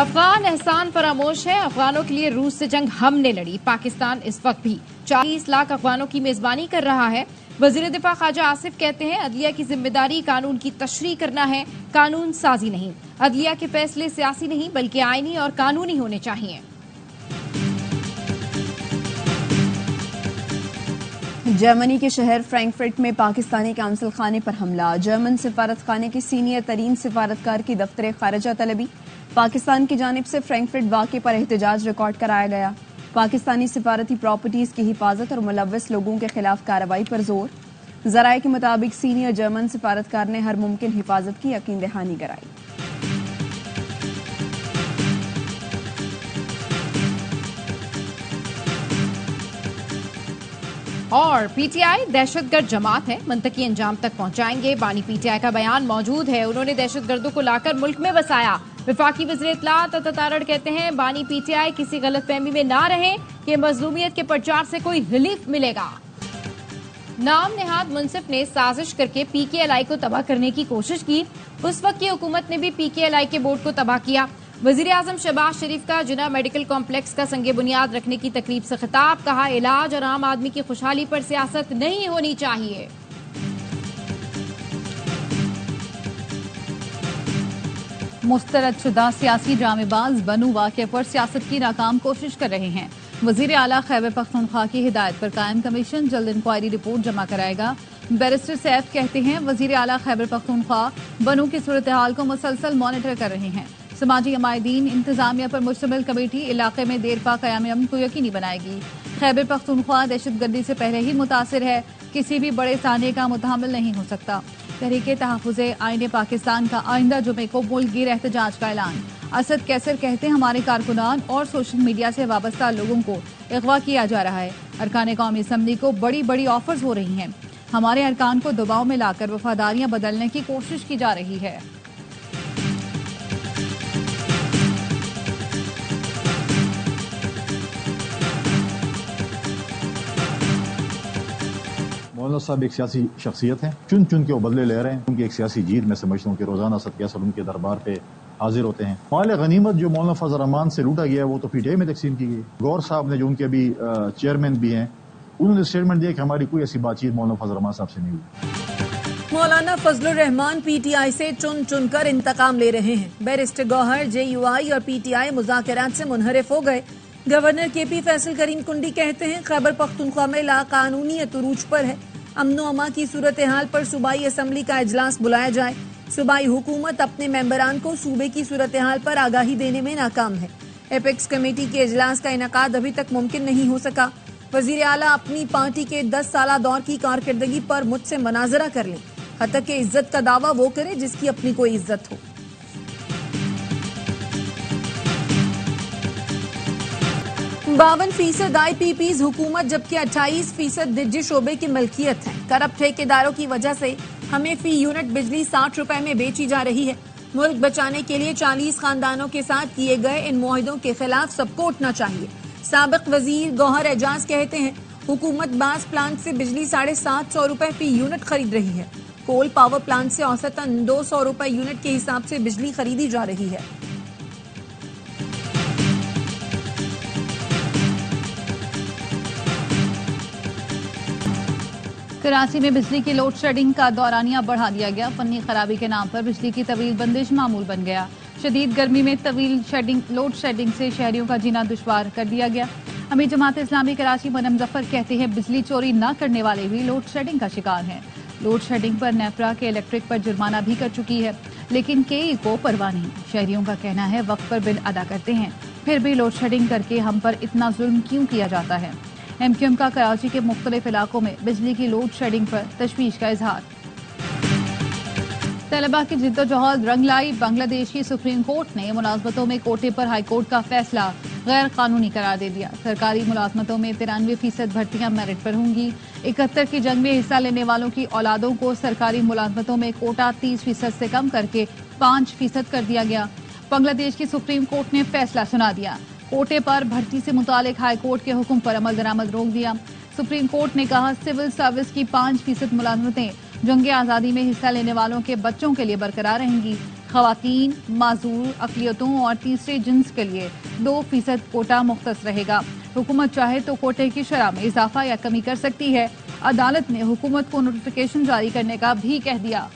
अफगान एहसान फरामोश है। अफगानों के लिए रूस से जंग हमने लड़ी। पाकिस्तान इस वक्त भी 40 लाख अफगानों की मेजबानी कर रहा है। वजीर दिफा ख्वाजा आसिफ कहते हैं, अदलिया की जिम्मेदारी कानून की तशरीह करना है, कानून साजी नहीं। अदलिया के फैसले सियासी नहीं बल्कि आईनी और कानूनी होने चाहिए। जर्मनी के शहर फ्रैंकफर्ट में पाकिस्तानी काउंसिल खाने पर हमला। जर्मन सिफारत खाने के सीनियर तरीन सिफारतकार की दफ्तर खारिजा तलबी। पाकिस्तान की जानिब से फ्रैंकफर्ट वाक़े पर एहतजाज रिकॉर्ड कराया गया। पाकिस्तानी सिफारती प्रॉपर्टीज की हिफाजत और मुलव्वस लोगों के खिलाफ कार्रवाई पर जोर। जराये के मुताबिक सीनियर जर्मन सिफारतकार ने हर मुमकिन हिफाजत की यकीन दहानी कराई। और पीटीआई दहशतगर्द जमात है, मंतकी अंजाम तक पहुंचाएंगे। बानी पीटीआई का बयान मौजूद है। उन्होंने दहशतगर्दों को लाकर मुल्क में बसाया। विफाकी वज़ीर इत्तलात तारड़ कहते हैं, बानी पीटीआई किसी गलतफहमी में ना रहे कि मजलूमियत के प्रचार से कोई रिलीफ मिलेगा। नाम नेहाद मुंसिफ ने साजिश करके पीकेएलआई को तबाह करने की कोशिश की। उस वक्त की हुकूमत ने भी पीकेएलआई के बोर्ड को तबाह किया। वजीर आजम शहबाज शरीफ का जिना मेडिकल कॉम्प्लेक्स का संगे बुनियाद रखने की तकरीब से खिताब। कहा, इलाज और आम आदमी की खुशहाली पर सियासत नहीं होनी चाहिए। मुस्तरद शुदा सियासी ड्रामेबाज बनू वाक़े पर सियासत की नाकाम कोशिश कर रहे हैं। वजीर आला खैबर पख्तूनख्वा की हिदायत पर कायम कमीशन जल्द इंक्वायरी रिपोर्ट जमा कराएगा। बैरिस्टर सैफ कहते हैं, वजीर आला खैबर पख्तूनख्वा बनू की सूरत हाल को मुसलसल मॉनिटर कर रहे हैं। समाजी अमायदीन इंतजामिया पर मुश्तमिल कमेटी इलाके में देरपा क़याम अमन को यकीनी बनाएगी। खैबर पख्तूनख्वा दहशतगर्दी से पहले ही मुतासिर है, किसी भी बड़े साने का मुतहम्मिल नहीं हो सकता। तहरीके तहफ़्फ़ुज़े आईने पाकिस्तान का आइंदा जुमे को मुल्क गिर एहतजाज का ऐलान। असद कैसर कहते हैं, हमारे कारकुनान और सोशल मीडिया से वाबस्ता लोगों को अगवा किया जा रहा है। अरकान कौमी असम्बली को बड़ी बड़ी ऑफर्स हो रही हैं। हमारे अरकान को दबाव में लाकर वफादारियां बदलने की कोशिश की जा रही है। मौलाना साहब एक सियासी शख्सियत है, चुन चुन के वो बदले ले रहे हैं। उनकी एक सियासी जीत मैं समझता हूँ कि रोजाना असद कैसर उनके दरबार पे हाजिर होते हैं। माल गनीमत जो मौलाना फजल रहमान से लूटा गया वो तो पीटीआई में तकसीम की गई। गौर साहब ने जो उनके अभी चेयरमैन भी हैं, उन्होंने स्टेटमेंट दिया कि हमारी कोई ऐसी बातचीत मौलाना फजल रहमान साहब से नहीं हुई। मौलाना फजलुर रहमान पीटीआई से चुन चुन कर इंतकाम ले रहे हैं। बैरिस्टर गौहर जेयूआई और पीटीआई मुज़ाकरात से मुनहरिफ हो गए। गवर्नर केपी फैसल करीम कुंडी कहते हैं, खैबर पख्तूनख्वा में लाकानूनियत उरूज पर है। अमनो अमा की सूरत हाल पर सूबाई असम्बली का इजलास बुलाया जाए। सूबाई हुकूमत अपने मेंबरान को सूबे की सूरत हाल पर आगाही देने में नाकाम है। एपेक्स कमेटी के इजलास का इनकाद अभी तक मुमकिन नहीं हो सका। वजीर आला अपनी पार्टी के 10 साला दौर की कारकर्दगी पर मुझसे मनाजरा कर लें। हतक के इज्जत का दावा वो करे जिसकी अपनी कोई इज्जत हो। 52% IPPs हुकूमत जबकि 28% निजी शोबे की मलकियत है। करप्ट ठेकेदारों की वजह से हमें फी यूनिट बिजली 60 रुपए में बेची जा रही है। मुल्क बचाने के लिए 40 खानदानों के साथ किए गए इन मुआहिदों के खिलाफ सबको उठना चाहिए। साबिक वजीर गौहर एजाज कहते हैं, हुकूमत बास प्लांट से बिजली 750 रुपए फी यूनिट खरीद रही है। कोल पावर प्लांट से औसतन 200 रुपए यूनिट के हिसाब से बिजली खरीदी जा रही है। कराची में बिजली की लोड शेडिंग का दौरानिया बढ़ा दिया गया। फन्नी खराबी के नाम पर बिजली की तवील बंदिश मामूल बन गया। शदीद गर्मी में तवील लोड शेडिंग से शहरियों का जीना दुश्वार कर दिया गया। अमीर जमात इस्लामी कराची मरम जफर कहते हैं, बिजली चोरी न करने वाले भी लोड शेडिंग का शिकार हैं। लोड शेडिंग पर नेफ्रा के इलेक्ट्रिक पर जुर्माना भी कर चुकी है, लेकिन केई को परवाह नहीं। शहरियों का कहना है, वक्त पर बिल अदा करते हैं, फिर भी लोड शेडिंग करके हम पर इतना जुल्म क्यों किया जाता है। MQM का कराची के मुख्तलिफ इलाकों में बिजली की लोड शेडिंग पर तशवीश का इजहार। तलबा की जिद्दोजहद रंग लाई। बांग्लादेश की सुप्रीम कोर्ट ने मुलाजमतों में कोटे पर हाई कोर्ट का फैसला गैर कानूनी करार दे दिया। सरकारी मुलाजमतों में 93% भर्तियां मेरिट पर होंगी। 71 की जंग में हिस्सा लेने वालों की औलादों को सरकारी मुलाजमतों में कोटा 30% से कम करके 5% कर दिया गया। बांग्लादेश की सुप्रीम कोर्ट ने फैसला सुना दिया। कोटे पर भर्ती से मुतालिक हाई कोर्ट के हुक्म पर अमल दरामद रोक दिया। सुप्रीम कोर्ट ने कहा, सिविल सर्विस की 5% मुलाजमतें जंग आज़ादी में हिस्सा लेने वालों के बच्चों के लिए बरकरार रहेंगी। खवातीन, माजूर, अकलियतों और तीसरे जिन्स के लिए 2% कोटा मुख्तस रहेगा। हुकूमत चाहे तो कोटे की शरह में इजाफा या कमी कर सकती है। अदालत ने हुकूमत को नोटिफिकेशन जारी करने का भी कह दिया।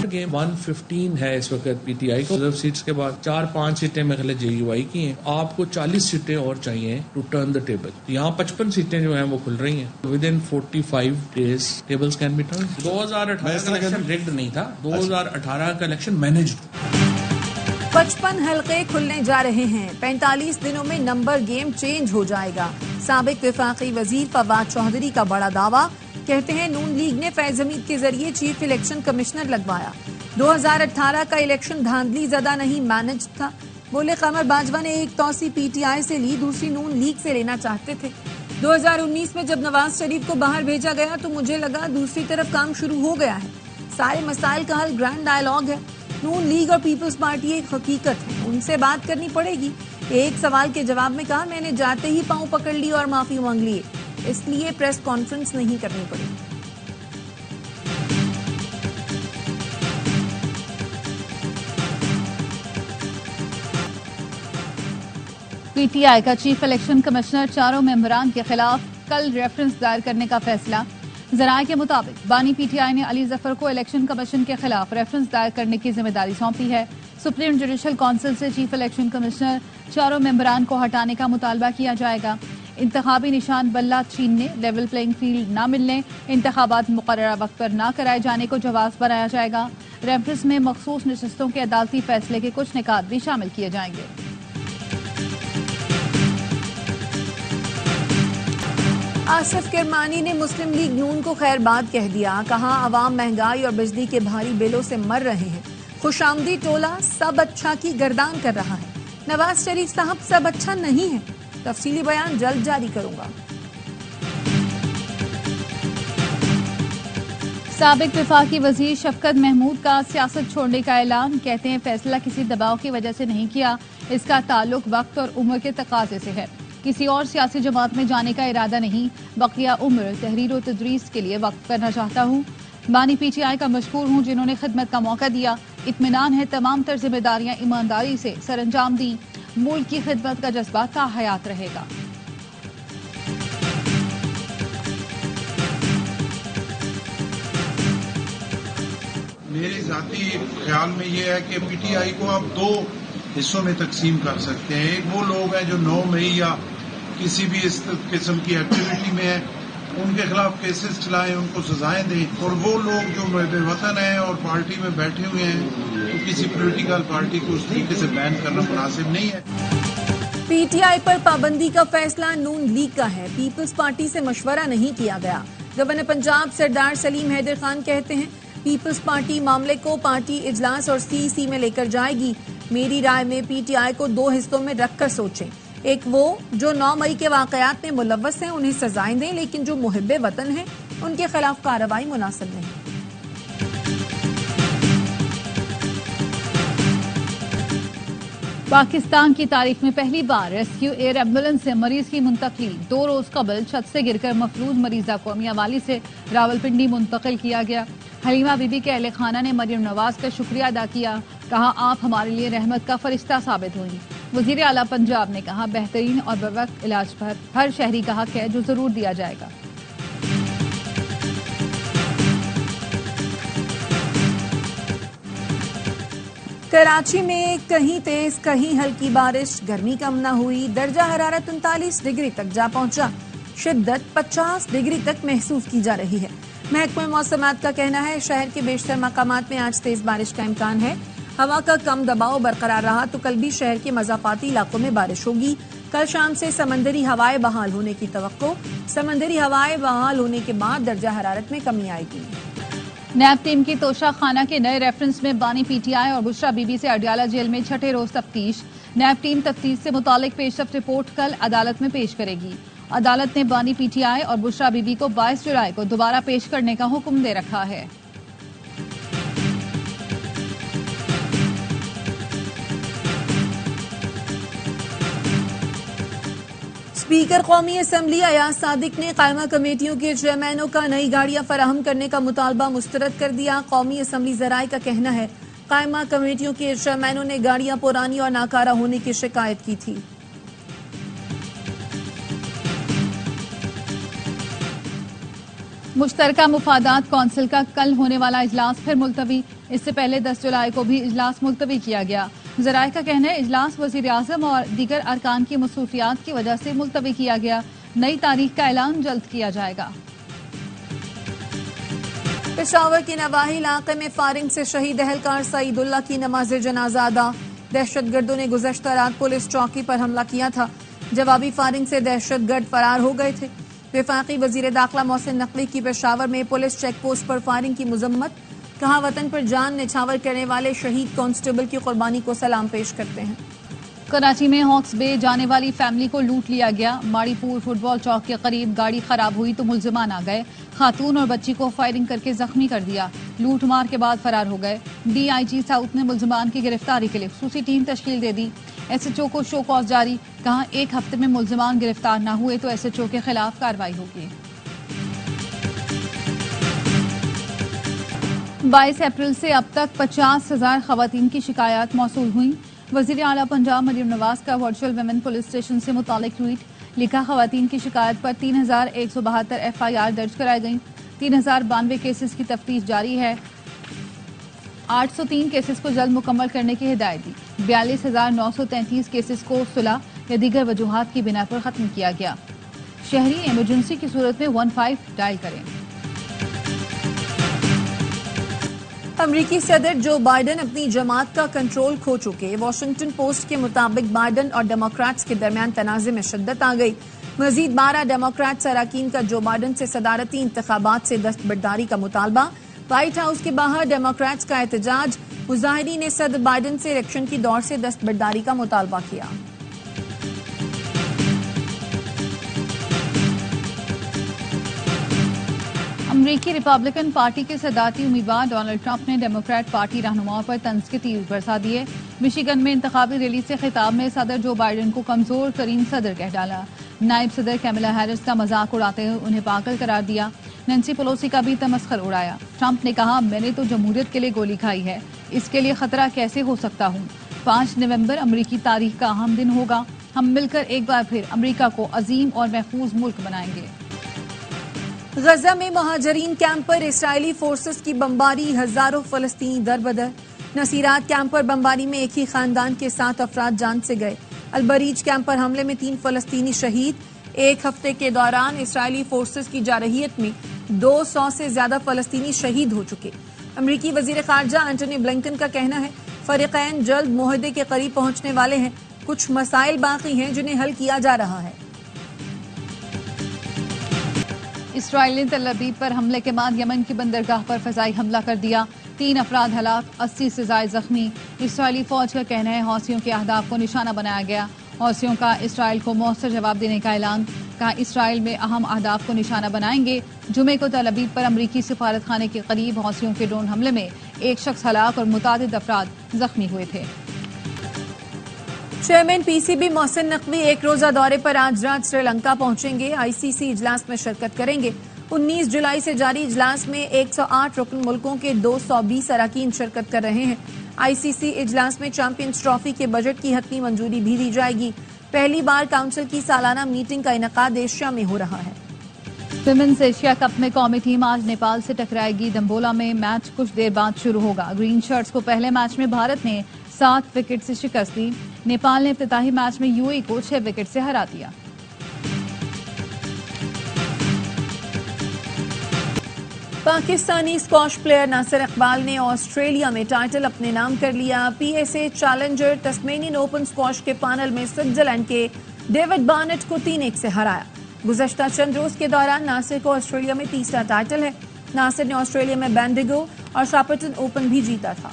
गेम 115 है इस वक्त पीटीआई को। रिजर्व सीट्स के बाद 4-5 सीटें मेरे ख्याल जेयूआई की हैं। आपको 40 सीटें और चाहिए टू टर्न द टेबल। यहाँ 55 सीटें जो हैं वो खुल रही हैं। With in 45 days tables can be turn. 2018 का इलेक्शन रिग्ड नहीं था, 2018 का इलेक्शन मैनेज्ड। 55 हलके खुलने जा रहे हैं। 45 दिनों में नंबर गेम चेंज हो जाएगा। साबिक वफाकी वजीर फवाद चौधरी का बड़ा दावा। कहते हैं नून लीग ने फैज हमीद के जरिए चीफ इलेक्शन कमिश्नर लगवाया। 2018 का इलेक्शन धांधली ज़दा नहीं, मैनेज था। बोले कमर बाजवा ने एक तौसी पीटीआई से ली, दूसरी नून लीग से लेना चाहते थे। 2019 में जब नवाज शरीफ को बाहर भेजा गया तो मुझे लगा दूसरी तरफ काम शुरू हो गया है। सारे मसाइल का हल ग्रैंड डायलॉग है। नून लीग और पीपल्स पार्टी एक हकीकत है, उनसे बात करनी पड़ेगी। एक सवाल के जवाब में कहा, मैंने जाते ही पांव पकड़ ली और माफी मांग लिए, इसलिए प्रेस कॉन्फ्रेंस नहीं करनी पड़ी। पीटीआई का चीफ इलेक्शन कमिश्नर चारों मेंबरान के खिलाफ कल रेफरेंस दायर करने का फैसला। जराये के मुताबिक बानी पीटीआई ने अली जफर को इलेक्शन कमीशन के खिलाफ रेफरेंस दायर करने की जिम्मेदारी सौंपी है। सुप्रीम जुडिशल काउंसिल से चीफ इलेक्शन कमिश्नर चारों मेंबरान को हटाने का मुतालबा किया जाएगा। इंतखाबी निशान बल्ला छीनने, लेवल प्लेइंग फील्ड न मिलने, इंतखाबात मुकर्ररा वक्त पर न कराए जाने को जवाब बनाया जाएगा। रेफरेंस में मखसूस नशस्तों के अदालती फैसले के कुछ निकात भी शामिल किए जाएंगे। आसिफ किरमानी ने मुस्लिम लीग नून को खैरबाद कह दिया। कहा अवाम महंगाई और बिजली के भारी बिलों से मर रहे हैं। खुशामदी टोला सब अच्छा की गर्दान कर रहा है। नवाज शरीफ साहब सब अच्छा नहीं है। तफसीली बयान जल्द जारी करूंगा। साबिक वफाकी वजीर शफकत महमूद का सियासत छोड़ने का ऐलान। कहते हैं फैसला किसी दबाव की वजह से नहीं किया, इसका ताल्लुक वक्त और उम्र के तकाजे से है। किसी और सियासी जमात में जाने का इरादा नहीं, बकिया उम्र तहरीर और तदरीस के लिए वक्त करना चाहता हूँ। बानी पीटीआई का मशकूर हूँ जिन्होंने खिदमत का मौका दिया। इत्मीनान है तमाम तर जिम्मेदारियां ईमानदारी से सरअंजाम दी। मुल्क की खिदमत का जज्बा ताहयात रहेगा। मेरे जाती ख्याल में ये है कि पीटीआई को आप दो हिस्सों में तकसीम कर सकते हैं। एक वो लोग हैं जो 9 मई या किसी भी इस किस्म की एक्टिविटी में है, उनके खिलाफ केसेस चलाएं, उनको सजाएं दें। और वो लोग जो बेवतन हैं और पार्टी में बैठे हुए हैं, तो किसी पॉलिटिकल पार्टी को उस तरीके से बैन करना मुनासिब नहीं है। पीटीआई पर पाबंदी का फैसला नून लीग का है, पीपल्स पार्टी से मशवरा नहीं किया गया। गवर्नर पंजाब सरदार सलीम हैदर खान कहते हैं पीपल्स पार्टी मामले को पार्टी इजलास और सीईसी में लेकर जाएगी। मेरी राय में पीटीआई को दो हिस्सों में रखकर सोचें। एक वो जो 9 मई के वाकयात में मुलव्वस हैं, उन्हें सजाएं दें, लेकिन जो मुहिब्बे वतन हैं उनके खिलाफ कार्रवाई मुनासिब नहीं। पाकिस्तान की तारीख में पहली बार रेस्क्यू एयर एम्बुलेंस से मरीज की मुंतकली। 2 रोज कबल छत से गिरकर मफलूज मरीजा को मियांवाली से रावलपिंडी मुंतकिल किया गया। हलीमा बीबी के अहले खाना ने मरियम नवाज का शुक्रिया अदा किया। कहा आप हमारे लिए रहमत का फरिश्ता साबित हुई। वजीर आला पंजाब ने कहा बेहतरीन और बवक्त इलाज पर हर शहरी का हक है जो जरूर दिया जाएगा। कराची में कहीं तेज कहीं हल्की बारिश, गर्मी कम न हुई। दर्जा हरारत 39 डिग्री तक जा पहुंचा। शिद्दत 50 डिग्री तक महसूस की जा रही है। महकमा मौसमात का कहना है शहर के बेशतर मकामात में आज तेज बारिश का इम्कान है। हवा का कम दबाव बरकरार रहा तो कल भी शहर के मज़ाफाती इलाकों में बारिश होगी। कल शाम से समंदरी हवाएं बहाल होने की तवक्को। समंदरी हवाएं बहाल होने के बाद दर्जा हरारत में कमी आएगी। नैब टीम की तोशा खाना के नए रेफरेंस में बानी पीटीआई और बुशरा बीबी से अडियाला जेल में छठे रोज तफ्तीश। नैब टीम तफ्तीश से मुतालिक पेशरफ रिपोर्ट कल अदालत में पेश करेगी। अदालत ने बानी पीटीआई और बुशरा बीबी को 22 जुलाई को दोबारा पेश करने का हुक्म दे रखा है। स्पीकर कौमी असम्बली अयाज सादिक ने कायमा कमेटियों के चेयरमैनों का नई गाड़ियां फराहम करने का मुतालबा मुस्तरद कर दिया। कौमी असम्बली जराए का कहना है कायमा कमेटियों के चेयरमैनों ने गाड़ियां पुरानी और नाकारा होने की शिकायत की थी। मुश्तरका मुफादात कौंसिल का कल होने वाला इजलास फिर मुलतवी। इससे पहले 10 जुलाई को भी इजलास मुलतवी किया गया। जराए का कहना है इजलास वजीर आजम और दीगर अरकान की मसरूफियात की वजह से मुलतवी किया गया। नई तारीख का ऐलान जल्द किया जाएगा। पेशावर के नवाही इलाके में फायरिंग से शहीद अहलकार सईदुल्लाह की नमाज जनाजा अदा। दहशतगर्दों ने गुज़श्ता रात पुलिस चौकी पर हमला किया था। जवाबी फायरिंग से दहशतगर्द फरार हो गए थे। वफाकी वजीर दाखिला मोहसिन नकवी की पेशावर में पुलिस चेक पोस्ट पर फायरिंग की मजम्मत। कहा वतन पर जान निछावर करने वाले शहीद कांस्टेबल की कुर्बानी को सलाम पेश करते हैं। कराची में हॉक्स बे जाने वाली फैमिली को लूट लिया गया। माड़ीपुर फुटबॉल चौक के करीब गाड़ी खराब हुई तो मुल्जिमान आ गए। खातून और बच्ची को फायरिंग करके जख्मी कर दिया। लूट मार के बाद फरार हो गए। DIG साउथ ने मुल्जिमान की गिरफ्तारी के लिए खुसूसी टीम तश्कील दे दी। SHO को शो कॉज जारी। कहा एक हफ्ते में मुल्जिमान गिरफ्तार न हुए तो SHO के खिलाफ कार्रवाई होगी। 22 अप्रैल से अब तक 50,000 खवातीन की शिकायत मौसूल हुई। वजीर आला पंजाब मरियम नवाज का वर्चुअल वुमेन पुलिस स्टेशन से मुतालिक ट्वीट। लिखा खवातीन की शिकायत पर 3172 FIR दर्ज कराई गई। 3092 केसेस की तफ्तीश जारी है। 803 केसेस को जल्द मुकम्मल करने की हिदायत दी। 42,933 केसेस को सुलह या दीगर वजूहात की बिना पर खत्म किया गया। शहरी इमरजेंसी की सूरत में 15 डायल करें। अमरीकी सदर जो बाइडन अपनी जमात का कंट्रोल खो चुके। वॉशिंगटन पोस्ट के मुताबिक बाइडन और डेमोक्रेट्स के दरमियान तनाज़े में शिद्दत आ गई। मजीद 12 डेमोक्रेट्स अरकान का जो बाइडन से सदारती इंतखाबात से दस्तबरदारी का मुतालबा। व्हाइट हाउस के बाहर डेमोक्रेट्स का एहतजाज। मुजाहिरीन ने सदर बाइडन से इलेक्शन की दौर से दस्तबरदारी का मुतालबा किया। अमरीकी रिपब्लिकन पार्टी के सदारती उम्मीदवार डोनाल्ड ट्रंप ने डेमोक्रेट पार्टी रहनुमाओं पर तंज के तीर बरसा दिए। मिशिगन में इंतखाबी रैली से खिताब में सदर जो बाइडन को कमजोर तरीन सदर कह डाला। नायब सदर कैमला हैरिस का मजाक उड़ाते हुए उन्हें पागल करार दिया। नैन्सी पेलोसी का भी तमस्खर उड़ाया। ट्रंप ने कहा मैंने तो जमहूरियत के लिए गोली खाई है, इसके लिए खतरा कैसे हो सकता हूँ। 5 नवंबर अमरीकी तारीख का अहम दिन होगा। हम मिलकर एक बार फिर अमरीका को अजीम और महफूज मुल्क बनाएंगे। गजा में महाजरीन कैंप पर इसराइली फोर्सेस की बमबारी। हजारों फलस्तीनी दरबदर। नसीरात कैंप पर बमबारी में एक ही खानदान के 7 अफराद जान से गए। अलबरीज कैंप पर हमले में 3 फलस्तीनी शहीद। एक हफ्ते के दौरान इसराइली फोर्सेस की जारहियत में 200 से ज्यादा फलस्तीनी शहीद हो चुके। अमरीकी वजीर खारजा एंटनी ब्लिंकन का कहना है फरीकैन जल्द मुआहदे के करीब पहुंचने वाले हैं। कुछ मसाइल बाकी हैं जिन्हें हल किया जा रहा है। इसराइल ने तल अवीव पर हमले के बाद यमन की बंदरगाह पर फजाई हमला कर दिया। 3 अफराद हलाक, 80 से ज्यादा जख्मी। इसराइली फौज का कहना है हौसियों के अहदाफ को निशाना बनाया गया। हौसियों का इसराइल को मौसर जवाब देने का ऐलान। कहा इसराइल में अहम अहदाफ को निशाना बनाएंगे। जुमे को तल अवीव पर अमरीकी सिफारत खाने के करीब हौसियों के ड्रोन हमले में एक शख्स हलाक और मुतादिद अफराद जख्मी हुए थे। चेयरमैन PCB मोहसिन नकवी एक रोजा दौरे पर आज रात श्रीलंका पहुंचेंगे। ICC इजलास में शिरकत करेंगे। 19 जुलाई से जारी इजलास में 108 रुकन मुल्कों के 220 अरकान शिरकत कर रहे हैं। ICC इजलास में चैंपियंस ट्रॉफी के बजट की हतमी मंजूरी भी दी जाएगी। पहली बार काउंसिल की सालाना मीटिंग का इनेकाद एशिया में हो रहा है। विमेंस एशिया कप में कौमी टीम आज नेपाल से टकराएगी। दम्बोला में मैच कुछ देर बाद शुरू होगा। ग्रीन शर्ट्स को पहले मैच में भारत ने 7 विकेट से शिकस्त दी। नेपाल ने इफ्तिताही मैच में UAE को 6 विकेट से हरा दिया। पाकिस्तानी स्क्वॉश प्लेयर नासिर इकबाल ने ऑस्ट्रेलिया में टाइटल अपने नाम कर लिया। PSA challenger Tasmanian open squash के फाइनल में स्विट्जरलैंड के डेविड बार्नेट को 3-1 से हराया। गुज़श्ता चंद रोज के दौरान नासिर को ऑस्ट्रेलिया में तीसरा टाइटल है। नासिर ने ऑस्ट्रेलिया में बेंडिगो और शार्पटन ओपन भी जीता था।